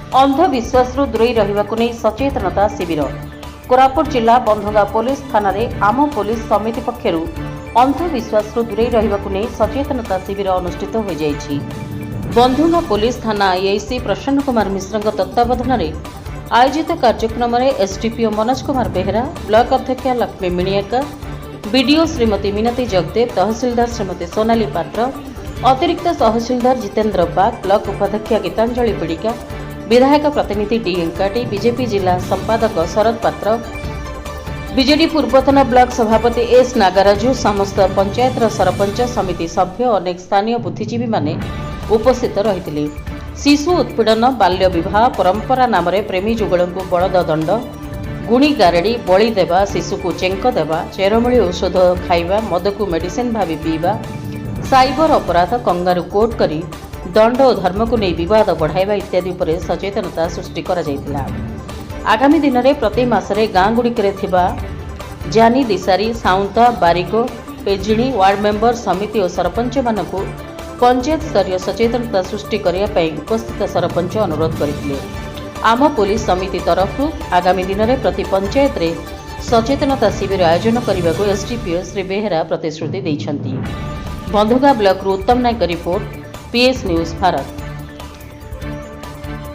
अंधविश्वास दूरे रहिबाकु नै सचेतनता शिविर। कोरापुट जिला बंधुगा पुलिस थाना रे आम पुलिस समिति पक्षरु अंधविश्वास दूरे रहिबाकु नै सचेतनता शिविर अनुष्ठित हो जाइछि। बंधुगा पुलिस थाना आईआईसी प्रसन्न कुमार मिश्र तत्वावधान में आयोजित कार्यक्रम में एसडीपीओ मनोज कुमार बेहरा, ब्लॉक अध्यक्ष लक्ष्मी मिणियाका, बीडीओ श्रीमती मिनती जगदेव, तहसीलदार श्रीमती सोनाली पात्र, अतिरिक्त तहसीलदार जितेन्द्र बाग, ब्लॉक उपाध्यक्ष गीतांजलि पिड़िका, विधायक प्रतिनिधि डी एंकाटी, बीजेपी जिला संपादक शरद पात्र, बीजेडी पूर्वतन ब्लॉक सभापति एस नागराजू, समस्त पंचायत सरपंच समिति सभ्य, अनेक स्थानीय बुद्धिजीवी माने उपस्थित रही। शिशु उत्पीड़न, बाल्य विवाह, परंपरा नाम प्रेमी जुगल को बड़द दंड, गुणी गारेड़ी, बलि देवा, शिशु को चेंक देवा, चेरमूली औषध खाइबा, मद को मेडिसिन भावी पीवा, साइबर अपराध, कंगारू कोर्ट करी दंड और धर्म को नहीं विवाद बढ़ाइबा इत्यादि पर सचेतनता सृष्टि करा जायतिला। आगामी दिन में प्रति मासरे गाँ गुड़िकरे थिबा जानी, दिसारी, साउंता, बारिको, पेजिणी वार्ड मेंबर समिति और सरपंच मानकु पंचायत स्तरीय सचेतनता सृष्टि करने उपस्थित सरपंच अनुरोध करथिले। आम पुलिस समिति तरफ आगामी दिन में प्रति पंचायत रे सचेतनता शिविर आयोजन करने को एसडीपीओ श्री बेहरा प्रतिश्रुति दैछंती। बंधुगा ब्लॉक उत्तम नायक रिपोर्ट, पीएस न्यूज भारत।